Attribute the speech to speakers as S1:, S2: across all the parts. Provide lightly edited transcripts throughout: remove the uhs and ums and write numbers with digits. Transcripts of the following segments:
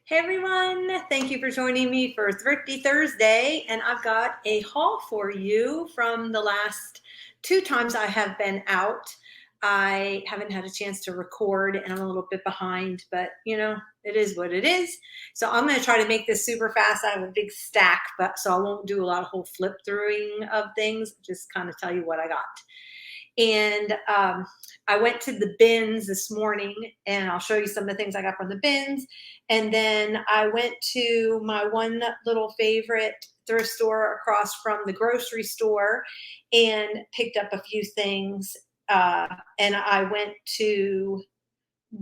S1: Hey everyone, thank you for joining me for Thrifty Thursday, and I've got a haul for you from the last 2 times I have been out. I haven't had a chance to record and I'm a little bit behind, but it is what it is. So I'm going to try to make this super fast. I have a big stack, but so I won't do a lot of whole flip throughing of things, just kind of tell you what I got. And I went to the bins this morning and I'll show you some of the things I got from the bins. And then I went to my one little favorite thrift store across from the grocery store and picked up a few things. And I went to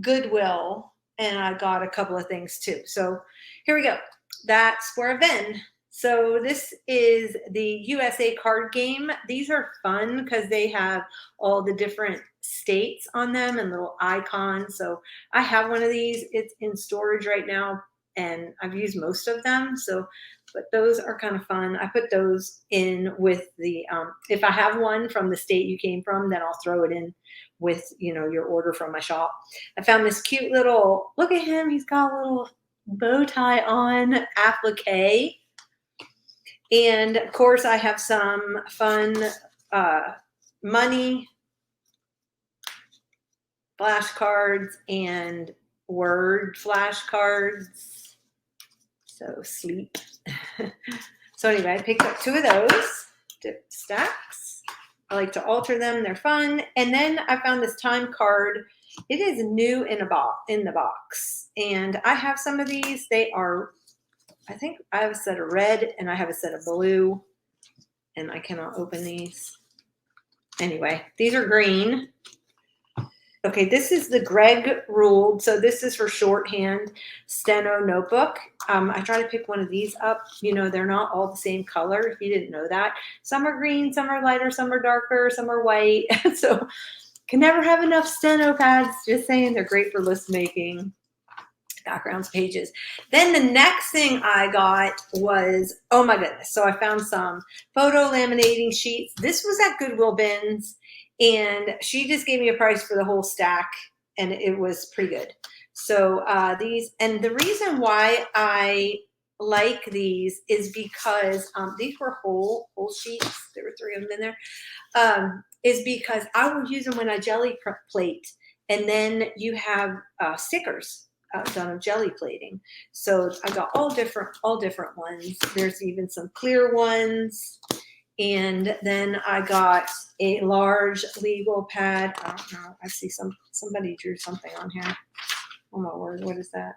S1: Goodwill and I got a couple of things too. So here we go. That's where I've been. So this is the USA card game. These are fun because they have all the different states on them and little icons. So I have one of these. It's in storage right now and I've used most of them. So, but those are kind of fun. I put those in with the, if I have one from the state you came from, then I'll throw it in with, your order from my shop. I found this cute little, look at him. He's got a little bow tie on applique. And of course, I have some fun money flashcards and word flashcards. So sleep. So anyway, I picked up 2 of those stacks. I like to alter them. They're fun. And then I found this time card. It is new in the box. And I have some of these. They are, I think I have a set of red and I have a set of blue. And I cannot open these. Anyway, these are green. Okay, this is the Greg ruled. So this is for shorthand steno notebook. I try to pick one of these up. They're not all the same color, if you didn't know that. Some are green, some are lighter, some are darker, some are white. So can never have enough steno pads. Just saying, they're great for list making. Backgrounds, pages. Then the next thing I got was, oh my goodness. So I found some photo laminating sheets. This was at Goodwill bins. And she just gave me a price for the whole stack, and it was pretty good. So these, and the reason why I like these is because these were whole sheets. There were 3 of them in there. Is because I will use them when I jelly plate, and then you have stickers done of jelly plating. So I got all different ones. There's even some clear ones. And then I got a large legal pad. I don't know. I see somebody drew something on here. Oh my word, what is that?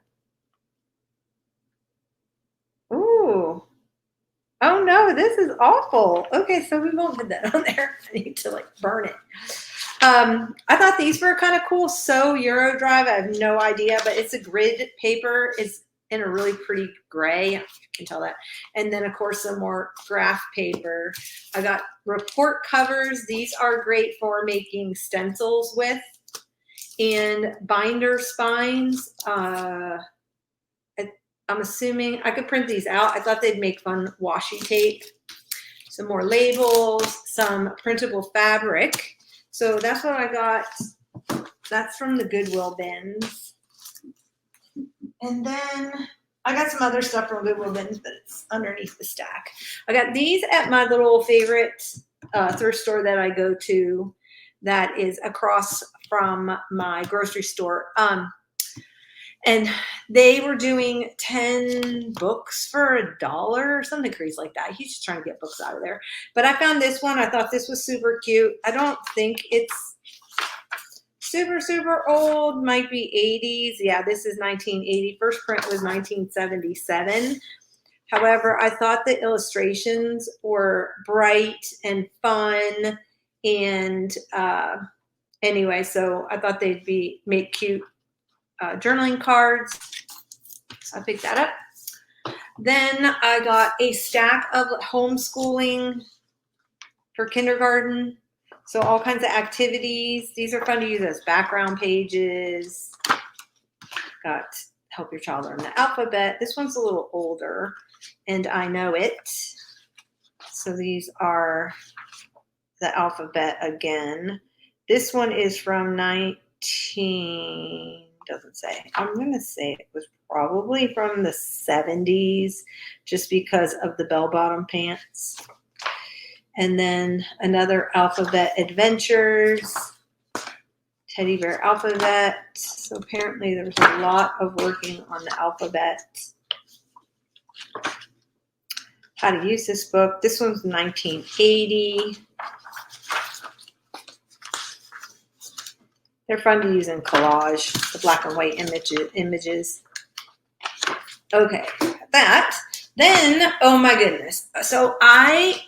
S1: Ooh. Oh no, this is awful. Okay, so we won't put that on there. I need to burn it. I thought these were kind of cool. So Euro Drive, I have no idea, but it's a grid paper. It's in a really pretty gray. You can tell that. And then, of course, some more graph paper. I got report covers. These are great for making stencils with. And binder spines. I'm assuming I could print these out. I thought they'd make fun washi tape. Some more labels, some printable fabric. So that's what I got. That's from the Goodwill bins. And then I got some other stuff from Goodwill bins, but it's underneath the stack. I got these at my little favorite thrift store that I go to that is across from my grocery store. And they were doing 10 books for $1 or something crazy like that. He's just trying to get books out of there. But I found this one. I thought this was super cute. I don't think it's super old, might be 80s. Yeah, this is 1980. First print was 1977. However, I thought the illustrations were bright and fun. And anyway, so I thought they'd make cute journaling cards. So I picked that up. Then I got a stack of homeschooling for kindergarten. So all kinds of activities. These are fun to use as background pages. Got help your child learn the alphabet. This one's a little older, and I know it. So these are the alphabet again. This one is from doesn't say. I'm going to say it was probably from the 70s just because of the bell-bottom pants. And then another Alphabet Adventures, Teddy Bear Alphabet. So apparently there was a lot of working on the alphabet. How to use this book. This one's 1980. They're fun to use in collage, the black and white images. Okay, that. Then, oh my goodness. So I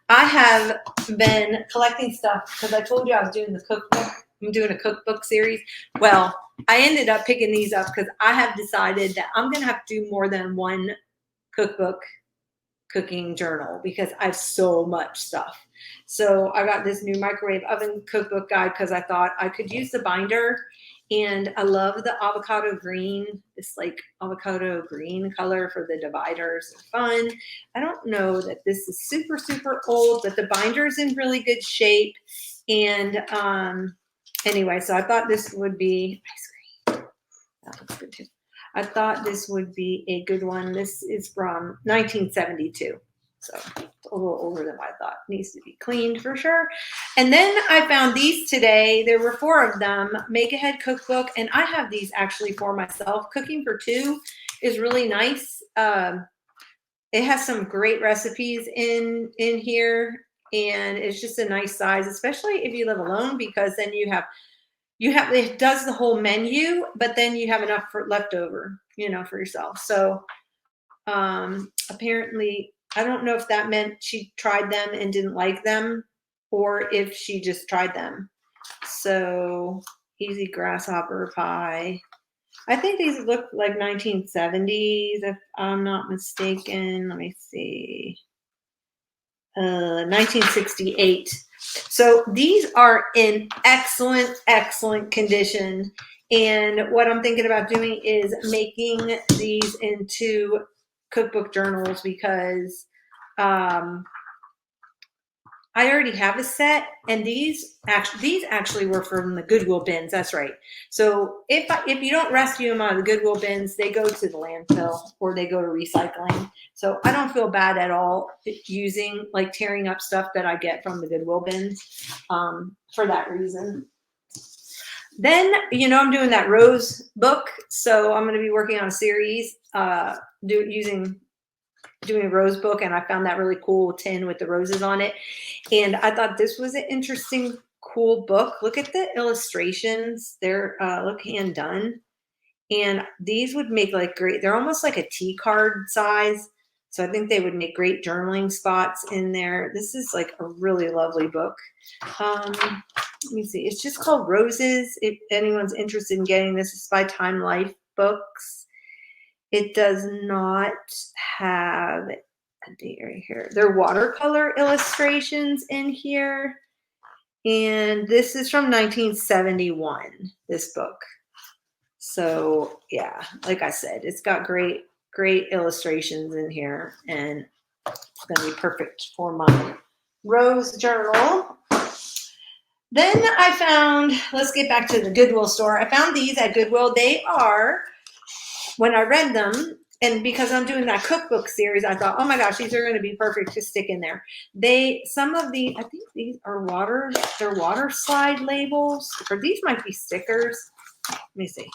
S1: have been collecting stuff because I told you I was doing the cookbook. I'm doing a cookbook series. Well, I ended up picking these up because I have decided that I'm going to have to do more than one cookbook cooking journal because I have so much stuff. So I got this new microwave oven cookbook guide because I thought I could use the binder, and I love the avocado green, this like avocado green color for the dividers. They're fun. I don't know that this is super, super old, but the binder is in really good shape. And anyway, so I thought this would be ice cream. That looks good too. I thought this would be a good one. This is from 1972. So it's a little older than I thought. Needs to be cleaned for sure. And then I found these today. There were 4 of them. Make Ahead Cookbook. And I have these actually for myself. Cooking for 2 is really nice. It has some great recipes in here. And it's just a nice size, especially if you live alone, because then you have it does the whole menu, but then you have enough for leftover, for yourself. So apparently, I don't know if that meant she tried them and didn't like them, or if she just tried them. So easy grasshopper pie. I think these look like 1970s, if I'm not mistaken. Let me see. 1968. So these are in excellent, excellent condition. And what I'm thinking about doing is making these into cookbook journals because I already have a set, and these actually were from the Goodwill bins. That's right. So if you don't rescue them out of the Goodwill bins, they go to the landfill or they go to recycling. So I don't feel bad at all tearing up stuff that I get from the Goodwill bins for that reason. Then, I'm doing that rose book. So I'm going to be working on a series doing a rose book, and I found that really cool tin with the roses on it. And I thought this was an interesting, cool book. Look at the illustrations. They're look hand done. And these would make great, they're almost like a tea card size. So I think they would make great journaling spots in there. This is like a really lovely book. Let me see. It's just called Roses. If anyone's interested in getting this, it's by Time Life Books. It does not have a date right here. There are watercolor illustrations in here. And this is from 1971, this book. So yeah, like I said, it's got great, great illustrations in here. And it's going to be perfect for my rose journal. Then I found, let's get back to the Goodwill store. I found these at Goodwill. They are, when I read them, and because I'm doing that cookbook series, I thought, oh my gosh, these are going to be perfect to stick in there. I think these are they're water slide labels, or these might be stickers. Let me see.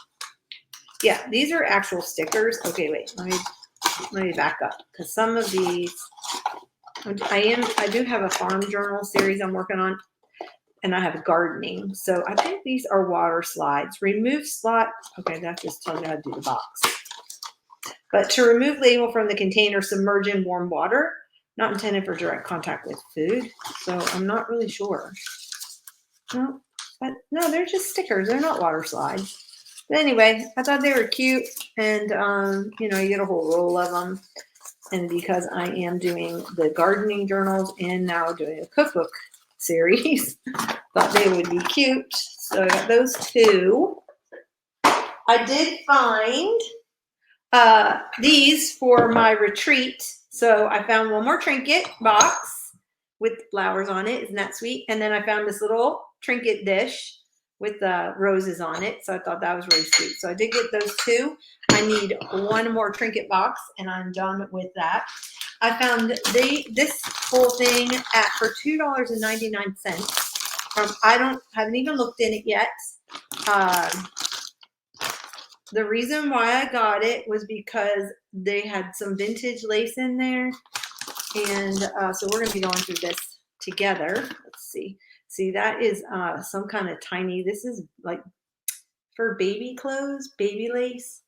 S1: Yeah, these are actual stickers. Okay, wait, let me back up, because some of these, I do have a farm journal series I'm working on, and I have gardening. So I think these are water slides. Remove slot. Okay, that just tells me how to do the box. But to remove label from the container, submerge in warm water. Not intended for direct contact with food. So I'm not really sure. No, they're just stickers. They're not water slides. But anyway, I thought they were cute. And, you get a whole roll of them. And because I am doing the gardening journals and now doing a cookbook series, thought they would be cute. So I got those 2. I did find these for my retreat. So I found one more trinket box with flowers on it. Isn't that sweet? And then I found this little trinket dish with the roses on it. So I thought that was really sweet. So I did get those two. I need one more trinket box, and I'm done with that. I found this whole thing for $2.99 from, haven't even looked in it yet. The reason why I got it was because they had some vintage lace in there. And so we're going to be going through this together. Let's see. See, that is some kind of tiny, this is like for baby clothes, baby lace.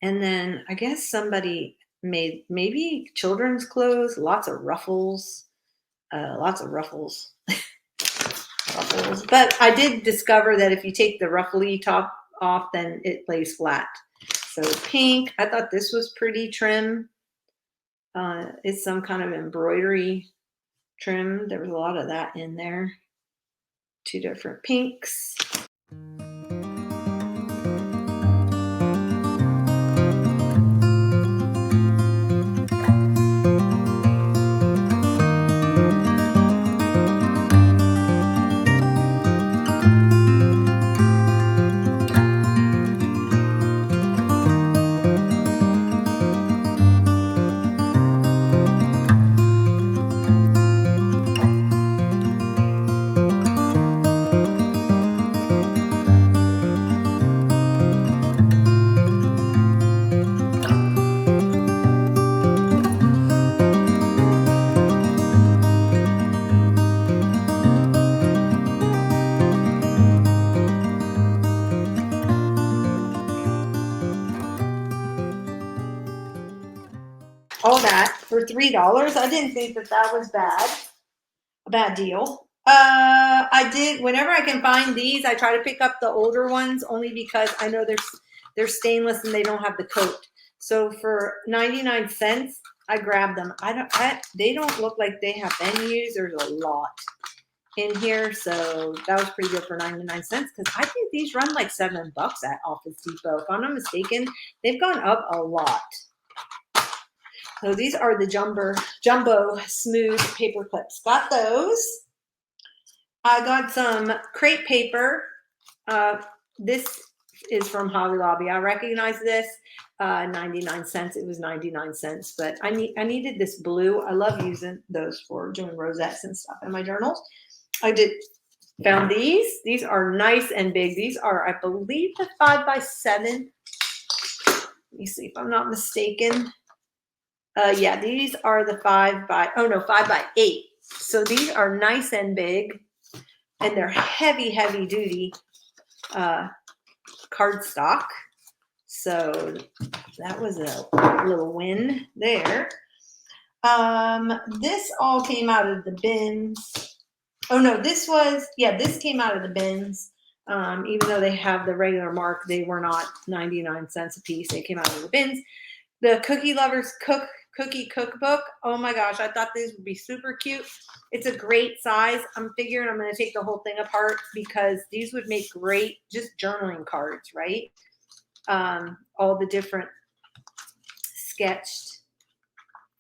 S1: And then I guess somebody made maybe children's clothes, lots of ruffles. Ruffles. But I did discover that if you take the ruffly top off, then it lays flat. So pink, I thought this was pretty trim. It's some kind of embroidery trim. There was a lot of that in there. Two different pinks. All that for $3. I didn't think that was a bad deal. I did, whenever I can find these, I try to pick up the older ones only because I know they're stainless and they don't have the coat. So for 99 cents, I grabbed them. They don't look like they have been used. There's a lot in here, so that was pretty good for 99 cents because I think these run like $7 at Office Depot. If I'm not mistaken, they've gone up a lot. So these are the jumbo smooth paper clips. Got those. I got some crepe paper. This is from Hobby Lobby. I recognize this. 99 cents. It was 99 cents, but I needed this blue. I love using those for doing rosettes and stuff in my journals. Found these. These are nice and big. These are, I believe, the 5x7. Let me see if I'm not mistaken. Yeah, these are the 5x8. So these are nice and big, and they're heavy, heavy duty cardstock. So that was a little win there. This all came out of the bins. Oh no, this came out of the bins. Even though they have the regular mark, they were not 99 cents a piece. They came out of the bins. The Cookie Lovers Cookie Cookbook. Oh my gosh, I thought these would be super cute. It's a great size. I'm figuring I'm going to take the whole thing apart because these would make great just journaling cards, right? All the different sketched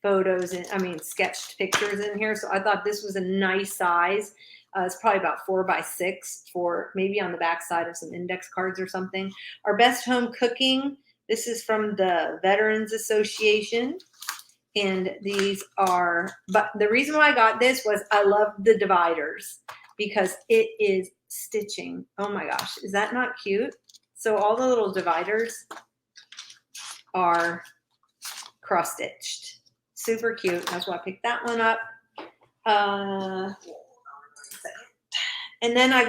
S1: photos and sketched pictures in here. So I thought this was a nice size. It's probably about 4x6 for maybe on the back side of some index cards or something. Our Best Home Cooking. This is from the Veterans Association. And these are, but the reason why I got this was I love the dividers because it is stitching. Oh my gosh, is that not cute? So all the little dividers are cross stitched. Super cute. That's why I picked that one up. And then I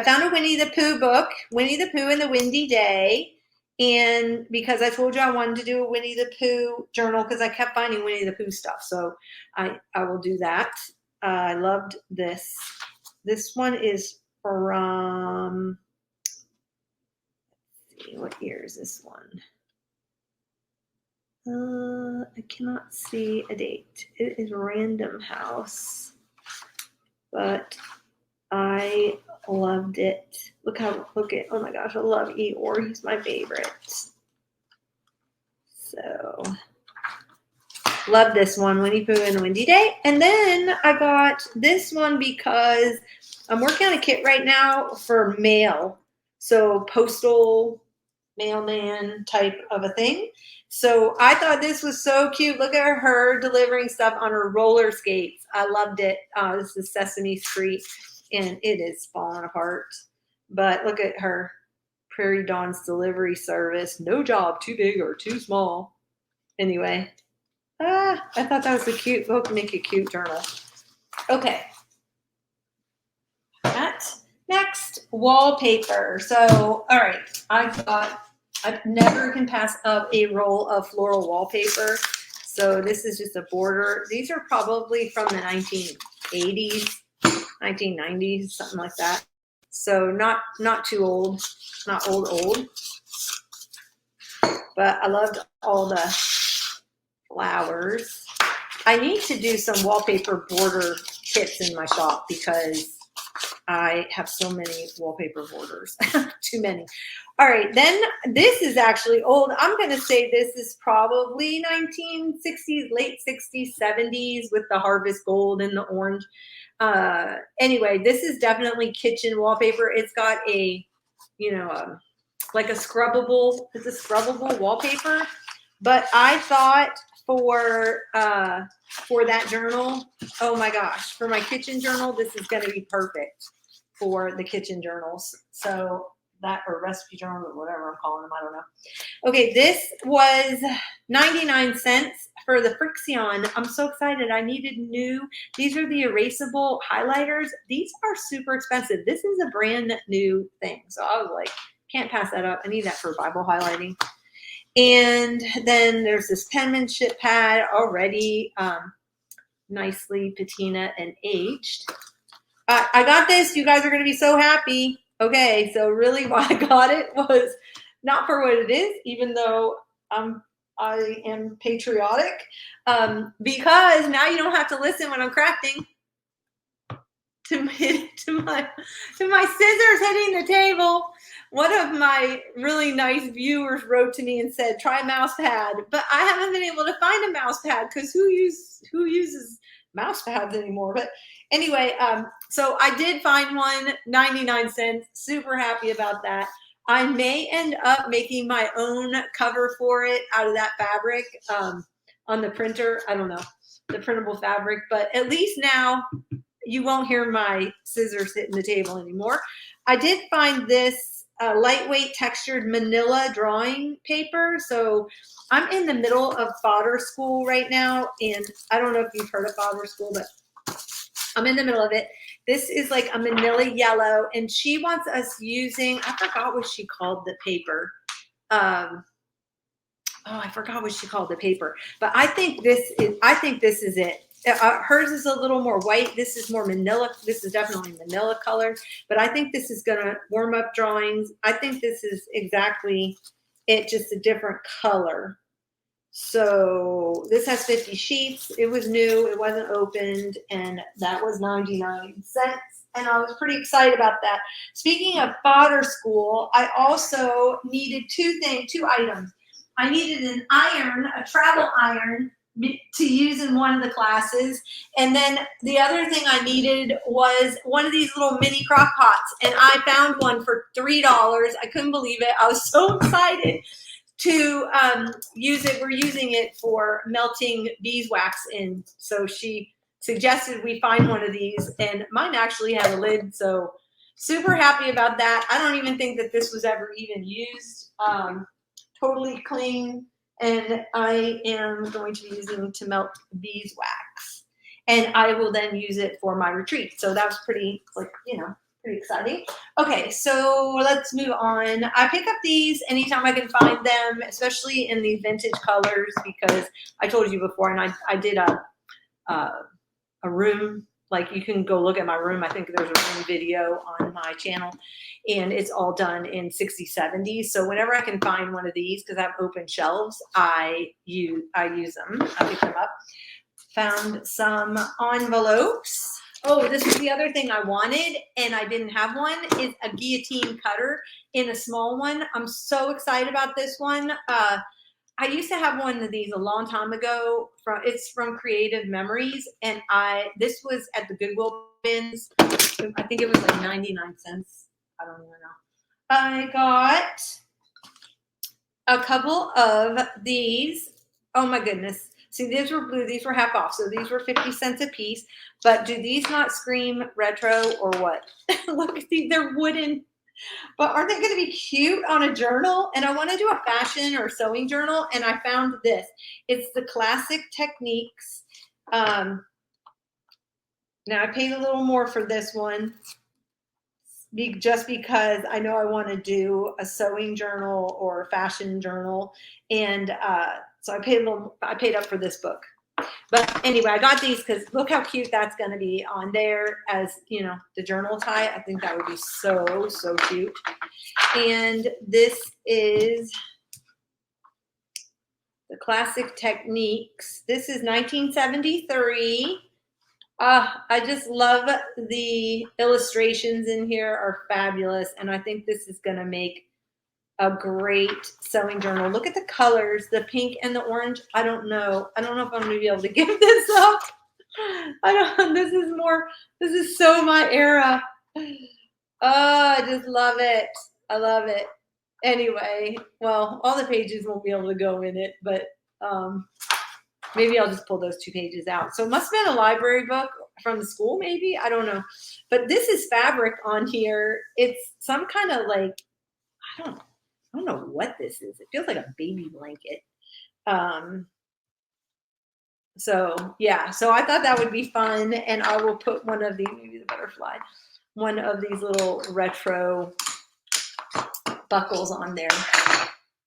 S1: found a Winnie the Pooh book, Winnie the Pooh and the Windy Day. And because I told you I wanted to do a Winnie the Pooh journal because I kept finding Winnie the Pooh stuff. So I will do that. I loved this. This one is from, let's see, what year is this one? I cannot see a date. It is Random House. But I loved it. Look, oh my gosh, I love Eeyore. He's my favorite. So, love this one, Winnie Pooh and the Windy Day. And then I got this one because I'm working on a kit right now for mail. So postal mailman type of a thing. So I thought this was so cute. Look at her delivering stuff on her roller skates. I loved it. This is Sesame Street, and it is falling apart. But look at her. Prairie Dawn's delivery service. No job too big or too small. Anyway, I thought that was a cute book. Make a cute journal. Okay. Next, wallpaper. So, all right. I thought I never can pass up a roll of floral wallpaper. So this is just a border. These are probably from the 1980s, 1990s, something like that. So not too old, not old. But I loved all the flowers. I need to do some wallpaper border kits in my shop because I have so many wallpaper borders, too many. All right, then this is actually old. I'm going to say this is probably 1960s, late 60s, 70s with the harvest gold and the orange. Anyway, this is definitely kitchen wallpaper. It's got a, like a scrubbable, it's a scrubbable wallpaper. But I thought for that journal, oh my gosh, for my kitchen journal, this is going to be perfect for the kitchen journals. So that, or recipe journal, or whatever I'm calling them, I don't know. Okay, this was 99 cents for the Frixion. I'm so excited. I needed new. These are the erasable highlighters. These are super expensive. This is a brand new thing. So I was like, can't pass that up. I need that for Bible highlighting. And then there's this penmanship pad already nicely patina and aged. I got this. You guys are going to be so happy. Okay, so really why I got it was not for what it is, even though I am patriotic, because now you don't have to listen when I'm crafting to my scissors hitting the table. One of my really nice viewers wrote to me and said, try mouse pad, but I haven't been able to find a mouse pad because who uses mouse pads anymore? But anyway, so I did find one, 99 cents. Super happy about that. I may end up making my own cover for it out of that fabric on the printer. I don't know, the printable fabric, but at least now you won't hear my scissors hitting the table anymore. I did find this lightweight textured manila drawing paper. So I'm in the middle of fodder school right now, and I don't know if you've heard of fodder school, but I'm in the middle of it. This is like a manila yellow, and she wants us using, I forgot what she called the paper. I forgot what she called the paper, but I think this is it. Hers is a little more white. This is more manila. This is definitely manila colored, but I think this is going to warm up drawings. I think this is exactly it, just a different color. So this has 50 sheets. It was new. It wasn't opened, and that was 99 cents. And I was pretty excited about that. Speaking of fodder school, I also needed two items. I needed an iron, a travel iron, to use in one of the classes. And then the other thing I needed was one of these little mini crock pots. And I found one for $3. I couldn't believe it. I was so excited to use it. We're using it for melting beeswax in. So she suggested we find one of these, and mine actually had a lid. So super happy about that. I don't even think that this was ever even used. Totally clean. And I am going to be using it to melt beeswax. And I will then use it for my retreat. So that was pretty, pretty exciting. Okay, so let's move on. I pick up these anytime I can find them, especially in these vintage colors, because I told you before, and I did a room. Like, you can go look at my room. I think there's a room video on my channel, and it's all done in 60s, 70s. So whenever I can find one of these, because I have open shelves, I use them. I pick them up. Found some envelopes. Oh, this is the other thing I wanted, and I didn't have one, is a guillotine cutter in a small one. I'm so excited about this one. I used to have one of these a long time ago. It's from Creative Memories, and this was at the Goodwill bins. I think it was like 99 cents. I don't even know. I got a couple of these. Oh my goodness. See, these were blue. These were half off. So these were 50 cents a piece. But do these not scream retro or what? Look at these. They're wooden. But aren't they going to be cute on a journal? And I want to do a fashion or sewing journal. And I found this. It's the Classic Techniques. Now I paid a little more for this one. Just because I know I want to do a sewing journal or a fashion journal. And so I paid up for this book. But anyway, I got these because look how cute that's going to be on there as, you know, the journal tie. I think that would be so, so cute. And this is the Classic Techniques. This is 1973. I just love the illustrations in here are fabulous. And I think this is going to make a great sewing journal. Look at the colors, the pink and the orange. I don't know if I'm going to be able to give this up. This is so my era. Oh, I just love it. I love it. Anyway, well, all the pages won't be able to go in it, but maybe I'll just pull those 2 pages out. So it must have been a library book from the school, maybe. I don't know. But this is fabric on here. It's some kind of like, I don't know what this is. It feels like a baby blanket. So yeah, so I thought that would be fun. And I will put one of these, maybe the butterfly, one of these little retro buckles on there.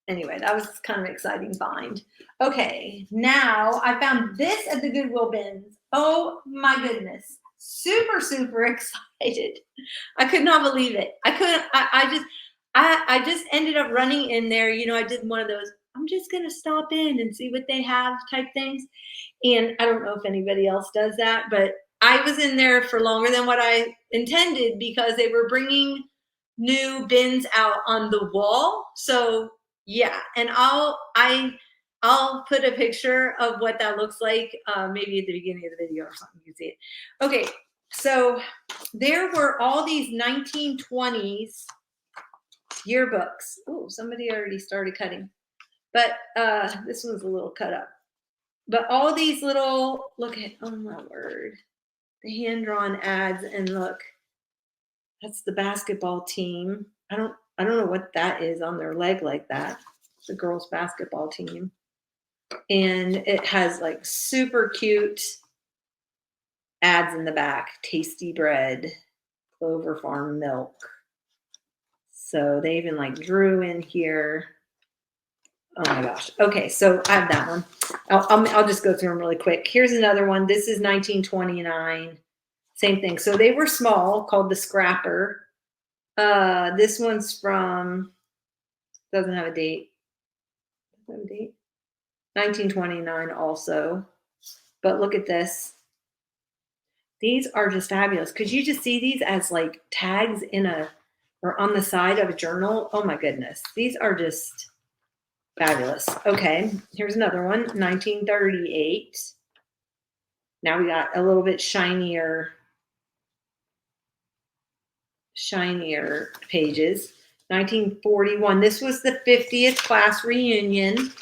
S1: Anyway, that was kind of an exciting find. Okay, now I found this at the Goodwill bins. Oh my goodness. Super, super excited. I could not believe it. I just ended up running in there. You know, I did one of those, I'm just going to stop in and see what they have type things. And I don't know if anybody else does that, but I was in there for longer than what I intended because they were bringing new bins out on the wall. So yeah, and I'll put a picture of what that looks like, maybe at the beginning of the video or something. You can see it. Okay, so there were all these 1920s yearbooks. Oh, somebody already started cutting, but this one's a little cut up. But all these little, look at, oh my word, the hand-drawn ads, and look, that's the basketball team. I don't know what that is on their leg like that. The girls basketball team. And it has like super cute ads in the back. Tasty bread, Clover Farm milk. So they even like drew in here. Oh my gosh. Okay, so I have that one. I'll just go through them really quick. Here's another one. This is 1929. Same thing. So they were small, called the Scrapper. This one's from, doesn't have a date. Doesn't have a date. 1929 also. But look at this. These are just fabulous. Could you just see these as like tags in or on the side of a journal? Oh my goodness. These are just fabulous. Okay, here's another one, 1938. Now we got a little bit shinier pages. 1941. This was the 50th class reunion.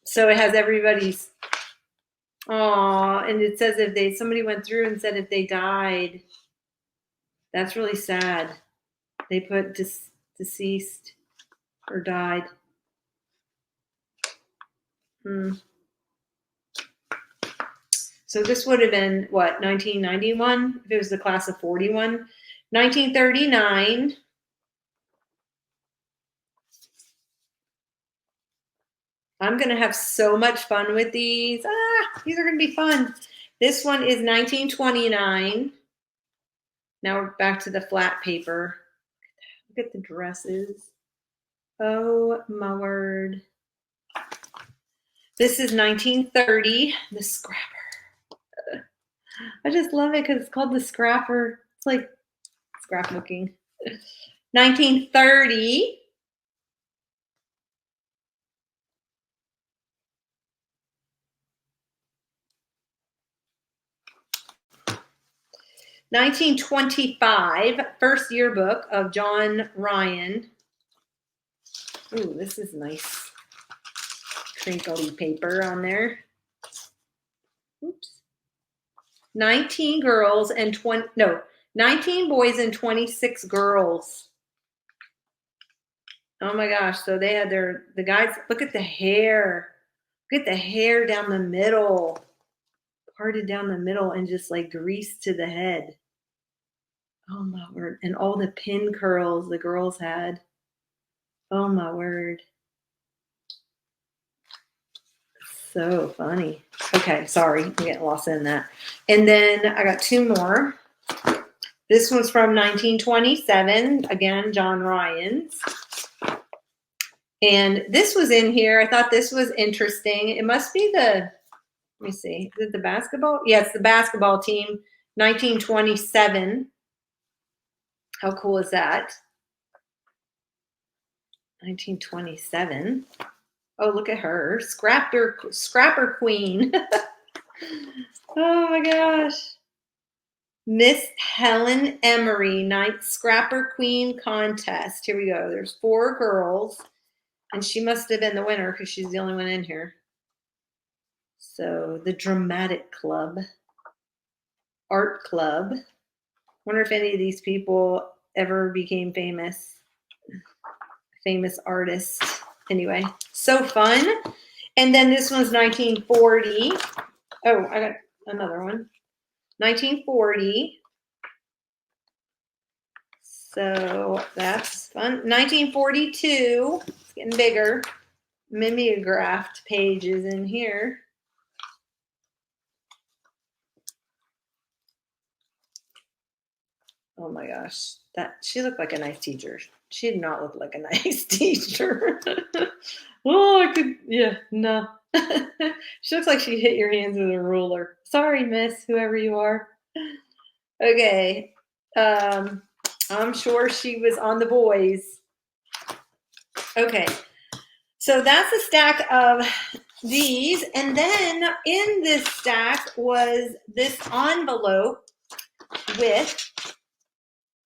S1: So it has everybody's, and it says if somebody went through and said if they died. That's really sad. They put deceased or died. So this would have been, what, 1991? If it was the class of 41. 1939. I'm going to have so much fun with these. These are going to be fun. This one is 1929. Now we're back to the flat paper. Look at the dresses. Oh, my word. This is 1930, the Scrapper. I just love it because it's called the Scrapper. It's like scrapbooking. 1930. 1925, first yearbook of John Ryan. Ooh, this is nice. Crinkly paper on there. Oops. 19 girls and 19 boys and 26 girls. Oh my gosh. So they had the guys, look at the hair. Look at the hair down the middle. Parted down the middle and just like greased to the head. Oh my word. And all the pin curls the girls had. Oh my word. So funny. Okay, sorry. I'm getting lost in that. And then I got two more. This one's from 1927. Again, John Ryan's. And this was in here. I thought this was interesting. It must be let me see. Is it the basketball? Yes, the basketball team, 1927. How cool is that? 1927. Oh, look at her. Scrapper Queen. Oh my gosh. Miss Helen Emery, Ninth Scrapper Queen Contest. Here we go. There's 4 girls. And she must have been the winner because she's the only one in here. So the Dramatic Club. Art Club. Wonder if any of these people ever became famous. Famous artists. Anyway, so fun. And then this one's 1940. Oh, I got another one. 1940. So that's fun. 1942. It's getting bigger. Mimeographed pages in here. Oh my gosh. She looked like a nice teacher. She did not look like a nice teacher. Oh, no. She looks like she hit your hands with a ruler. Sorry, miss, whoever you are. Okay. I'm sure she was on the boys. Okay. So that's a stack of these. And then in this stack was this envelope with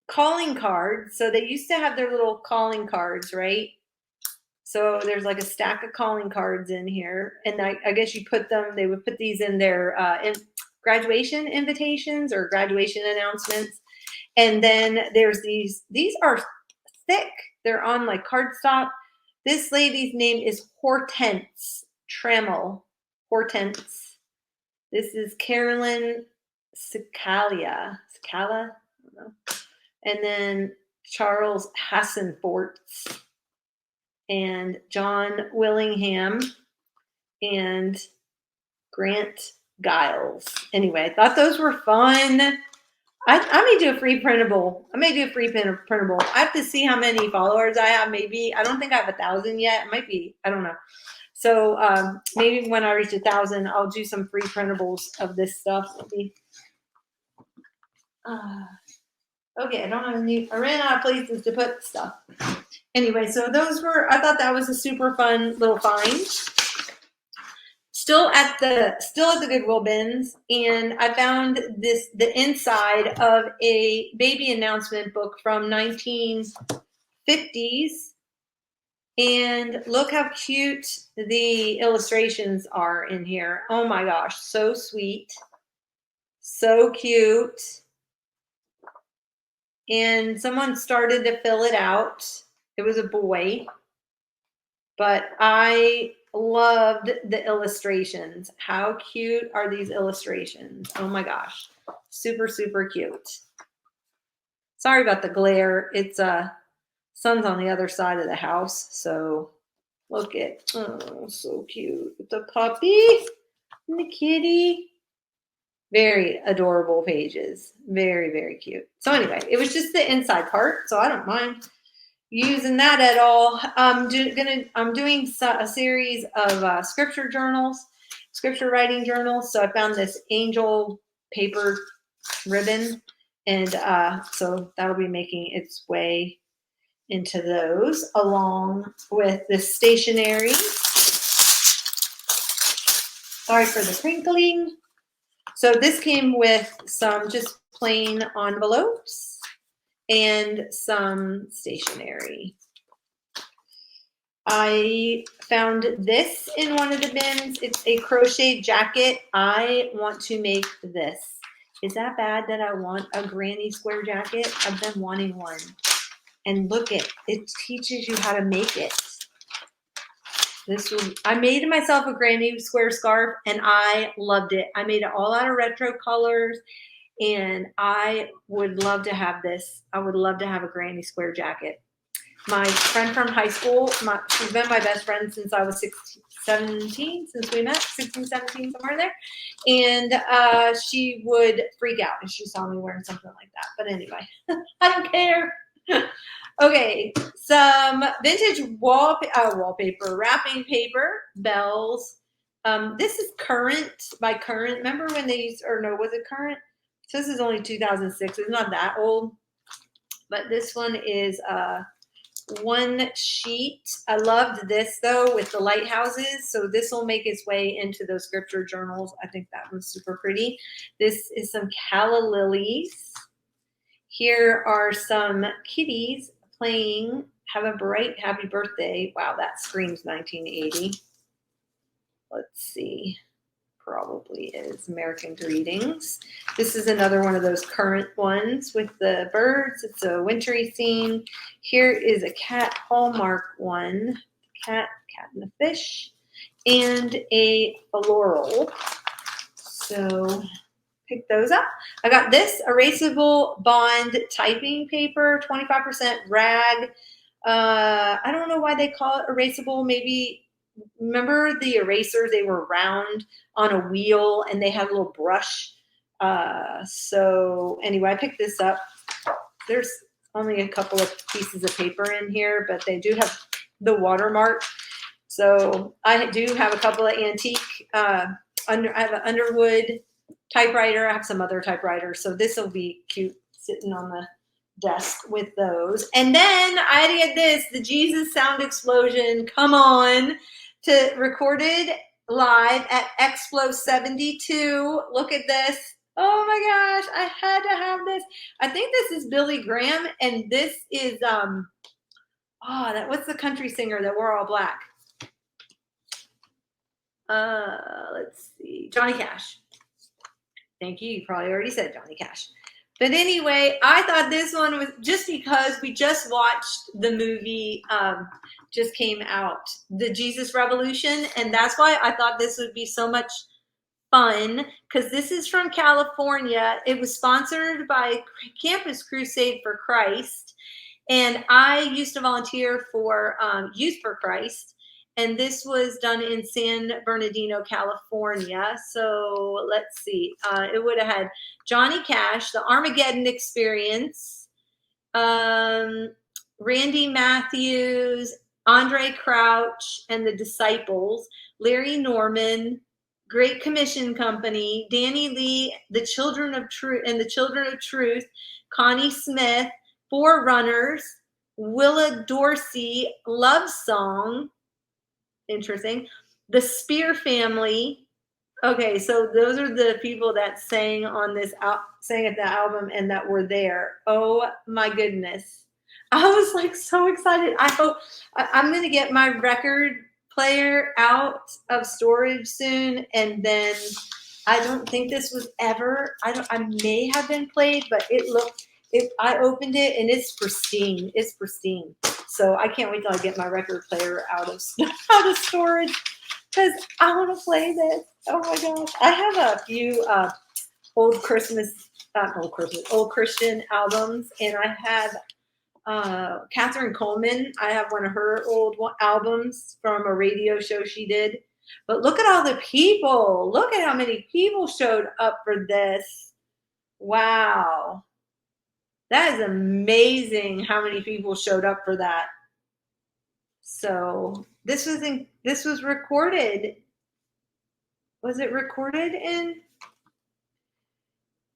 S1: calling cards. So they used to have their little calling cards, right? So there's like a stack of calling cards in here. And I guess they would put these in their graduation invitations or graduation announcements. And then there's these are thick. They're on like cardstock. This lady's name is Hortense Trammell. Hortense. This is Carolyn Scala. I don't know. And then Charles Hassenforts and John Willingham and Grant Giles. Anyway, I thought those were fun. I may do a free printable. I have to see how many followers I have. Maybe, I don't think I have 1,000 yet. It might be, I don't know. So maybe when I reach 1,000, I'll do some free printables of this stuff. Maybe. Okay, I ran out of places to put stuff. Anyway, so I thought that was a super fun little find. Still at the Goodwill bins, and I found the inside of a baby announcement book from 1950s. And look how cute the illustrations are in here. Oh my gosh, so sweet. So cute. And someone started to fill it out. It was a boy. But I loved the illustrations. How cute are these illustrations? Oh my gosh. Super, super cute. Sorry about the glare. It's sun's on the other side of the house. So look at, oh, so cute. The puppy and the kitty. Very adorable pages. Very, very cute. So anyway, it was just the inside part. So I don't mind using that at all. I'm doing a series of scripture writing journals. So I found this angel paper ribbon, and so that'll be making its way into those along with this stationery. Sorry for the crinkling. So this came with some just plain envelopes and some stationery. I found this in one of the bins. It's a crochet jacket. I want to make this. Is that bad that I want a granny square jacket? I've been wanting one. And look it teaches you how to make it. I made myself a granny square scarf and I loved it. I made it all out of retro colors and I would love to have this. I would love to have a granny square jacket. My friend from high school, she's been my best friend since I was 17, since we met, 16, 17, somewhere in there. And she would freak out if she saw me wearing something like that. But anyway, I don't care. Okay, some vintage wallpaper, wrapping paper, bells. This is Current by Current. Remember when they used, or no, was it Current? So this is only 2006. It's not that old. But this one is one sheet. I loved this though with the lighthouses. So this will make its way into those scripture journals. I think that was super pretty. This is some calla lilies. Here are some kitties playing Have a Bright Happy Birthday. Wow, that screams 1980. Let's see. Probably is American Greetings. This is another one of those current ones with the birds. It's a wintry scene. Here is a cat Hallmark one. Cat and the fish, and a floral. So pick those up. I got this erasable bond typing paper, 25% rag. I don't know why they call it erasable. Maybe, remember the erasers? They were round on a wheel and they had a little brush. So anyway, I picked this up. There's only a couple of pieces of paper in here, but they do have the watermark. So I do have a couple of antique, I have an Underwood typewriter. I have some other typewriters. So this will be cute sitting on the desk with those. And then I had to get this, the Jesus Sound Explosion, come on, to recorded live at Explo 72. Look at this. Oh my gosh, I had to have this. I think this is Billy Graham, and this is what's the country singer that wore all black? Let's see, Johnny Cash. Thank you. You probably already said Johnny Cash. But anyway, I thought this one was, just because we just watched the movie, just came out, The Jesus Revolution, and that's why I thought this would be so much fun, because this is from California. It was sponsored by Campus Crusade for Christ, and I used to volunteer for Youth for Christ, and this was done in San Bernardino, California. So let's see. It would have had Johnny Cash, The Armageddon Experience, Randy Matthews, Andre Crouch and the Disciples, Larry Norman, Great Commission Company, Danny Lee, The Children of Truth and the Children of Truth, Connie Smith, Forerunners, Willa Dorsey, Love Song. Interesting. The Spear Family. Okay, so those are the people that sang on this sang at the album and that were there. Oh my goodness. I was like so excited. I hope I'm going to get my record player out of storage soon, and then I don't think this was ever, I may have been played, but I opened it and it's pristine. It's pristine. So I can't wait till I get my record player out of storage, because I want to play this. Oh my gosh. I have a few old Christian albums, and I have Catherine Coleman. I have one of her old albums from a radio show she did. But look at all the people. Look at how many people showed up for this. Wow. That is amazing how many people showed up for that. So this was recorded. Was it recorded in?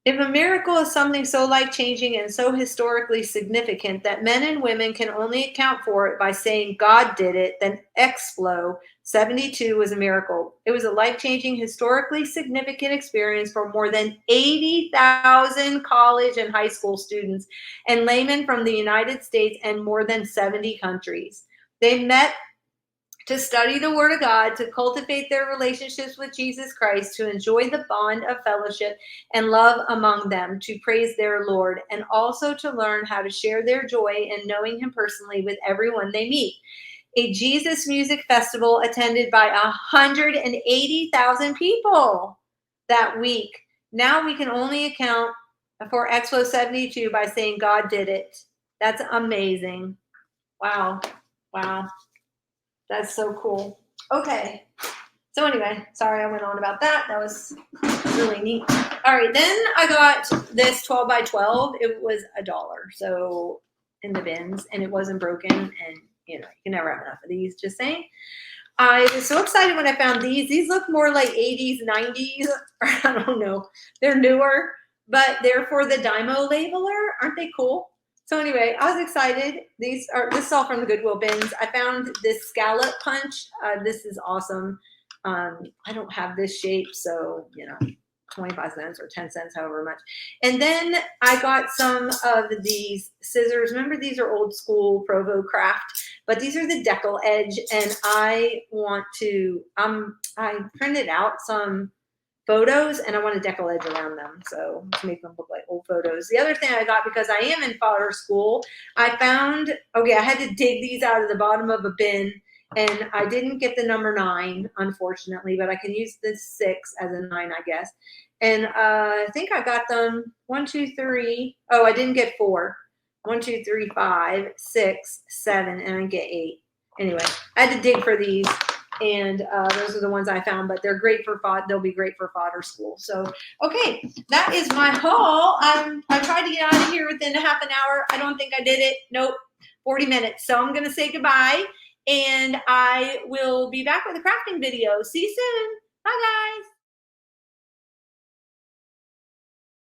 S1: If a miracle is something so life-changing and so historically significant that men and women can only account for it by saying God did it, then Explo 72 was a miracle. It was a life-changing, historically significant experience for more than 80,000 college and high school students and laymen from the United States and more than 70 countries. They met to study the Word of God, to cultivate their relationships with Jesus Christ, to enjoy the bond of fellowship and love among them, to praise their Lord, and also to learn how to share their joy in knowing Him personally with everyone they meet. A Jesus Music Festival attended by 180,000 people that week. Now we can only account for Expo 72 by saying God did it. That's amazing. Wow. Wow. That's so cool. Okay. So anyway, sorry I went on about that. That was really neat. All right, then I got this 12 by 12. It was $1. So in the bins, and it wasn't broken. And you can never have enough of these. Just saying. I was so excited when I found these. These look more like 80s, 90s. I don't know. They're newer, but they're for the Dymo labeler. Aren't they cool? So anyway, I was excited. This is all from the Goodwill bins. I found this scallop punch. This is awesome. I don't have this shape, so 25 cents or 10 cents, however much. And then I got some of these scissors. Remember, these are old school Provo craft, but these are the decal edge, and I want to. I printed out some photos and I want a decal edge around them, so to make them look like old photos. The other thing I got, because I am in fodder school, I found, I had to dig these out of the bottom of a bin, and I didn't get the number 9, unfortunately, but I can use the 6 as a 9, I guess. And I think I got them 1, 2, 3. Oh, I didn't get 4. 1, 2, 3, 5, 6, 7, and I didn't get 8. Anyway, I had to dig for these. And those are the ones I found, but they're great for fodder. They'll be great for fodder school. So, okay, that is my haul. I tried to get out of here within a half an hour. I don't think I did it. Nope, 40 minutes. So I'm going to say goodbye, and I will be back with a crafting video. See you soon. Bye, guys.